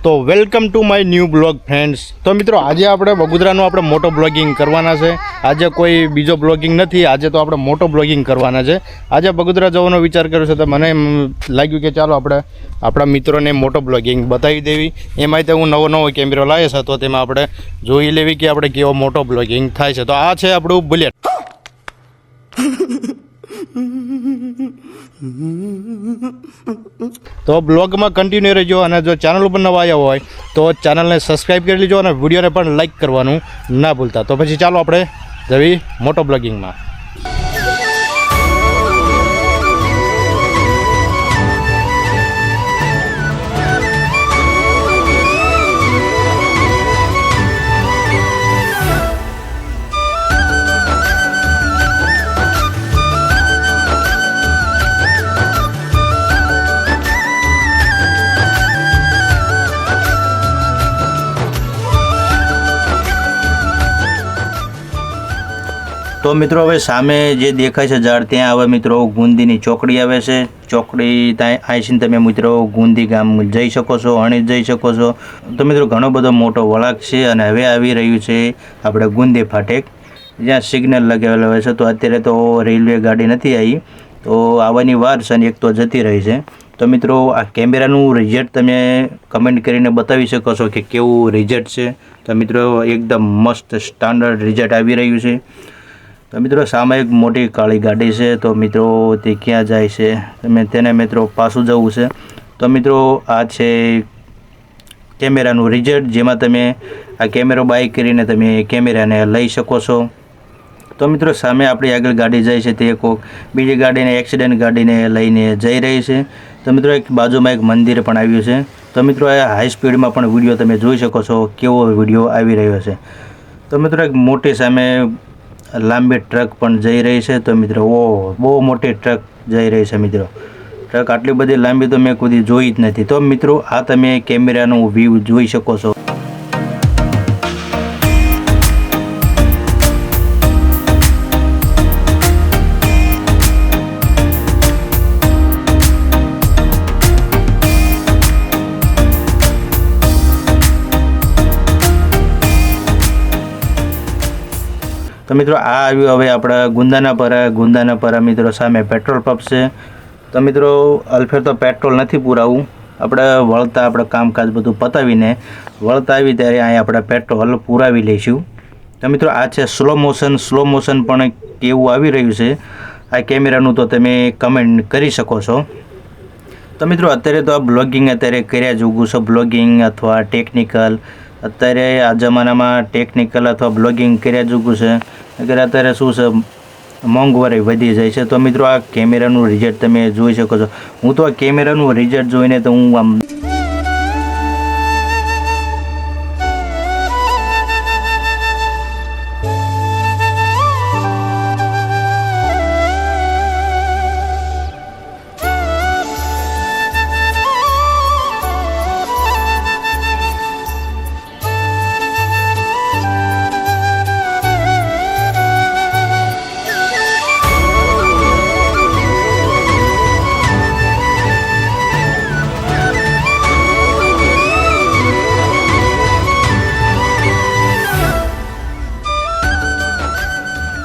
તો welcome to my new blog friends. તો મિત્રો આજે આપણે બગુદરાનો આપણે મોટો બ્લોગિંગ કરવાના છે। આજે કોઈ બીજો બ્લોગિંગ નથી, આજે તો આપણે મોટો બ્લોગિંગ કરવાના છે। આજે બગુદરા જવાનો વિચાર કર્યો છે તો મને લાગ્યું કે ચાલો આપણે આપણા મિત્રોને મોટો બ્લોગિંગ બતાવી દેવી। એમાંય તો હું નવો કેમેરો લાવ્યો છે તો તેમાં આપણે જોઈ લેવી કે આપણે કેવો મોટો બ્લોગિંગ થાય છે। તો આ છે આપણું બુલેટ। તો બ્લોગમાં કન્ટિન્યુ રહેજો અને જો ચેનલ ઉપર નવા આવ્યા હોય તો ચેનલને સબસ્ક્રાઈબ કરી લેજો અને વિડીયોને પણ લાઈક કરવાનું ના ભૂલતા। તો પછી ચાલો આપણે જવી મોટો બ્લોગિંગમાં। તો મિત્રો હવે સામે જે દેખાય છે ઝાડ ત્યાં હવે મિત્રો ગુંદીની ચોકડી આવે છે। ચોકડી ત્યાં આવીને તમે મિત્રો ગુંદી ગામ જઈ શકો છો, અણી જઈ શકો છો। તો મિત્રો ઘણો બધો મોટો વળાંક છે અને હવે આવી રહ્યું છે આપણે ગુંદી ફાટેક, જ્યાં સિગ્નલ લગાવેલો હોય છે। તો અત્યારે તો રેલવે ગાડી નથી આવી, તો આવવાની વાર છે અને એક તો જતી રહી છે। તો મિત્રો આ કેમેરાનું રિઝલ્ટ તમે કમેન્ટ કરીને બતાવી શકો છો કે કેવું રિઝલ્ટ છે। તો મિત્રો એકદમ મસ્ત સ્ટાન્ડર્ડ રિઝલ્ટ આવી રહ્યું છે। તો મિત્રો સામે એક મોટી કાળી ગાડી છે, તો મિત્રો તે ક્યાં જાય છે તમે તેને મિત્રો પાછું જવું છે। તો મિત્રો આ છે કેમેરાનું રિઝલ્ટ, જેમાં તમે આ કેમેરો બાય કરીને તમે કેમેરાને લઈ શકો છો। તો મિત્રો સામે આપણી આગળ ગાડી જાય છે તે કોઈક બીજી ગાડીને એક્સિડન્ટ ગાડીને લઈને જઈ રહી છે। તો મિત્રો એક બાજુમાં એક મંદિર પણ આવ્યું છે। તો મિત્રો આ હાઈ સ્પીડમાં પણ વિડીયો તમે જોઈ શકો છો કેવો વિડીયો આવી રહ્યો છે। તો મિત્રો એક મોટી સામે લાંબી ટ્રક પણ જઈ રહી છે। તો મિત્રો બહુ મોટી ટ્રક જઈ રહી છે। મિત્રો ટ્રક આટલી બધી લાંબી તો મેં કોઈ જોઈ જ નથી। તો મિત્રો આ તમે કેમેરાનો વ્યૂ જોઈ શકો છો। તો મિત્રો આ આવ્યું હવે આપણા ગુંદાનાપરા મિત્રો સામે પેટ્રોલ પંપ છે। તો મિત્રો અલ્ફેર તો પેટ્રોલ નથી પુરાવું, આપણે વળતા આપણે કામકાજ બધું પતાવીને વળતા આવી ત્યારે અહીં આપણે પેટ્રોલ પુરાવી લઈશું। તો મિત્રો આ છે સ્લો મોશન પણ કેવું આવી રહ્યું છે આ કેમેરાનું તો તમે કમેન્ટ કરી શકો છો। તો મિત્રો અત્યારે તો આ બ્લોગિંગ અત્યારે કર્યા જ ઉગું છે, બ્લોગિંગ અથવા ટેકનિકલ અત્યારે આ જમાનામાં ટેકનિકલ અથવા બ્લોગિંગ કર્યા જ ઉગું છે। અત્યારે શું છે મોંઘવારી વધી જાય છે। તો મિત્રો આ કેમેરાનું રિઝલ્ટ તમે જોઈ શકો છો। હું તો આ કેમેરાનું રિઝલ્ટ જોઈને તો હું આમ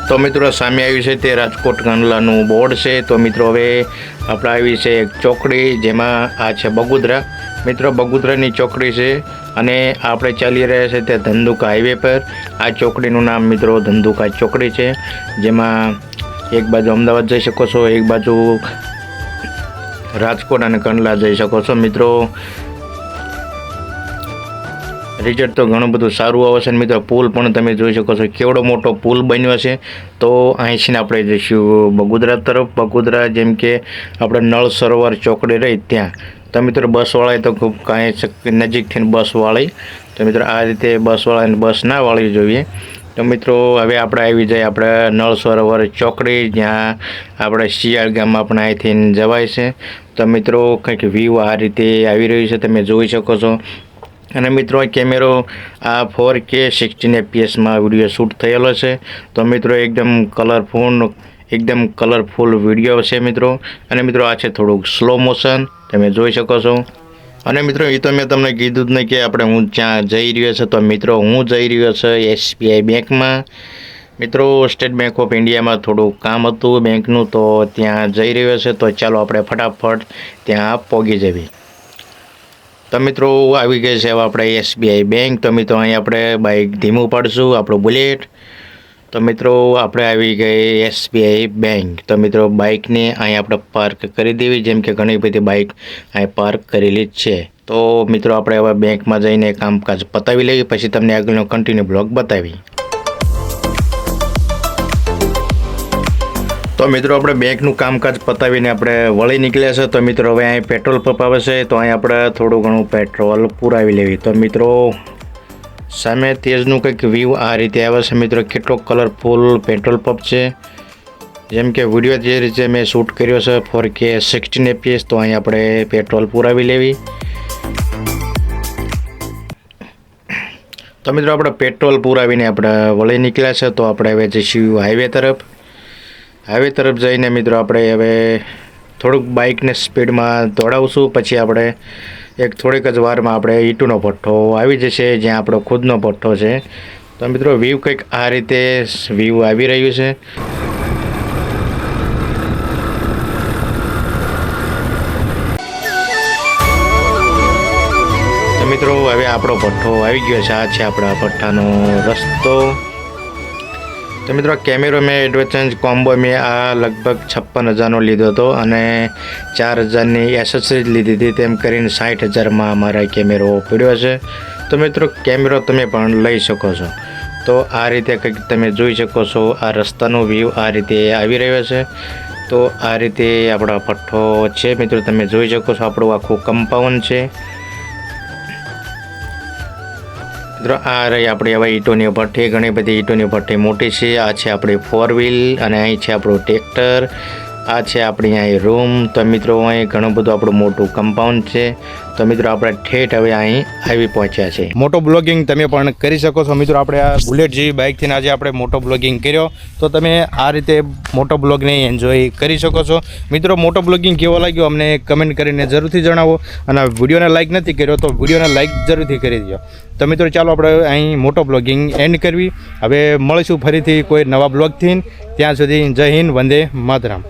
તો મિત્રો સામે આવ્યું છે તે રાજકોટ કંડલાનું બોર્ડ છે। તો મિત્રો હવે આપણે આવી છે એક ચોકડી, જેમાં આ છે બગુદરા। મિત્રો બગુદરાની ચોકડી છે અને આપણે ચાલી રહ્યા છે તે ધંધુકા હાઈવે પર। આ ચોકડીનું નામ મિત્રો ધંધુકા ચોકડી છે, જેમાં એક બાજુ અમદાવાદ જઈ શકો છો, એક બાજુ રાજકોટ અને કંડલા જઈ શકો છો। મિત્રો રિઝલ્ટ તો ઘણું બધું સારું આવે છે। મિત્રો પુલ પણ તમે જોઈ શકો છો કેવડો મોટો પુલ બન્યો છે। તો અહીંથી આપણે જઈશું બગુદરા તરફ। બગુદરા જેમ કે આપણે નળ સરોવર ચોકડી રહી ત્યાં। તો મિત્રો બસવાળાએ તો ખૂબ કાંઈ નજીકથી બસ વાળી, તો મિત્રો આ રીતે બસવાળાને બસ ના વાળવી જોઈએ। તો મિત્રો હવે આપણે આવી જાય આપણે નળ સરોવર ચોકડી, જ્યાં આપણે શિયાળ ગામમાં પણ અહીંથી જવાય છે। તો મિત્રો કંઈક વ્યૂ આ રીતે આવી રહ્યું છે તમે જોઈ શકો છો। અને મિત્રો આ કેમેરો આ 4K 16 fps વિડીયો શૂટ થયેલો છે। તો મિત્રો એકદમ કલરફુલ વિડીયો છે મિત્રો। અને મિત્રો આ છે થોડુંક સ્લો મોશન, તમે જોઈ શકો છો। અને મિત્રો એ તો મેં તમને કીધું જ નહીં કે આપણે હું ત્યાં જઈ રહ્યો છે. તો મિત્રો હું જઈ રહ્યો છે SBI બેંકમાં. મિત્રો સ્ટેટ બેંક ઓફ ઇન્ડિયામાં થોડું કામ હતું બેંકનું, તો ત્યાં જઈ રહ્યો છે. તો ચાલો આપણે ફટાફટ ત્યાં પહોંચી જઈએ. તો મિત્રો આવી ગઈ છે હવે આપણે SBI બેંક. તો મિત્રો અહીં આપણે બાઇક ધીમું પાડશું, આપણું બુલેટ. તો મિત્રો આપણે આવી ગઈ SBI બેંક. તો મિત્રો બાઇકને અહીં આપણે પાર્ક કરી દેવી, જેમ કે ઘણી બધી બાઇક અહીં પાર્ક કરેલી જ છે. તો મિત્રો આપણે હવે બેંકમાં જઈને કામકાજ પતાવી લઈએ, પછી તમને આગળનો કન્ટિન્યુ બ્લોગ બતાવી. તો મિત્રો આપણે બેંકનું કામકાજ પતાવીને આપણે વળી નીકળ્યા છે. તો મિત્રો હવે અહીં પેટ્રોલ પંપ આવે છે, તો અહીં આપણે થોડું ઘણું પેટ્રોલ પુરાવી લેવી. તો મિત્રો સામે તેજનું કંઈક વ્યૂ આ રીતે આવે છે. મિત્રો કેટલો કલરફુલ પેટ્રોલ પંપ છે, જેમ કે વિડીયો જે રીતે મેં શૂટ કર્યો છે 4K 16 fps. તો અહીં આપણે પેટ્રોલ પુરાવી લેવી. તો મિત્રો આપણે પેટ્રોલ પુરાવીને આપણે વળી નીકળ્યા છે. તો આપણે હવે જઈશું હાઈવે તરફ જઈને મિત્રો આપણે હવે થોડુંક બાઇકને સ્પીડમાં દોડાવશું. પછી આપણે એક થોડીક જ વારમાં આપણે ઈંટનો ભઠ્ઠો આવી જશે, જ્યાં આપણો ખુદનો ભઠ્ઠો છે. તો મિત્રો વ્યૂ કંઈક આ રીતે વ્યૂ આવી રહ્યું છે. તો મિત્રો હવે આપણો ભઠ્ઠો આવી ગયો છે. આ છે આપણા ભઠ્ઠાનો રસ્તો. તો મિત્રો કેમેરો મેં એડવર્ટાઇઝ કોમ્બો મેં આ લગભગ 56,000નો લીધો હતો અને 4,000ની એસેસરીઝ લીધી હતી. તેમ કરીને 60,000માં અમારા કેમેરો પડ્યો છે. તો મિત્રો કેમેરો તમે પણ લઈ શકો છો. તો આ રીતે કંઈક તમે જોઈ શકો છો. આ રસ્તાનો વ્યૂ આ રીતે આવી રહ્યો છે. તો આ રીતે આપણા ભઠ્ઠો છે. મિત્રો તમે જોઈ શકો છો આપણું આખું કમ્પાઉન્ડ છે. મિત્રો આ રહી આપણી હવે ઈંટોની ભઠ્ઠી. ઘણી બધી ઈંટોની ભઠ્ઠી મોટી છે. આ છે આપણી 4 વ્હીલ અને અહીં છે આપણું ટ્રેક્ટર. આ છે આપણી અહીં રૂમ. તો મિત્રો અહીં ઘણું બધું આપણું મોટું કમ્પાઉન્ડ છે. તો મિત્રો આપણે ઠેઠ હવે અહીં આવી પહોંચ્યા છે. મોટો બ્લોગિંગ તમે પણ કરી શકો છો. મિત્રો આપણે આ બુલેટ જેવી બાઇકથી આજે આપણે મોટો બ્લોગિંગ કર્યો. તો તમે આ રીતે મોટો બ્લોગને એન્જોય કરી શકો છો. મિત્રો મોટો બ્લોગિંગ કેવો લાગ્યો અમને કમેન્ટ કરીને જરૂરથી જણાવો. અને વિડીયોને લાઇક નથી કર્યો તો વિડીયોને લાઇક જરૂરથી કરી દો. તો મિત્રો ચાલો આપણે અહીં મોટો બ્લોગિંગ એન્ડ કરવી. હવે મળીશું ફરીથી કોઈ નવા બ્લોગથી. ત્યાં સુધી જય હિન્દ, વંદે માતરમ.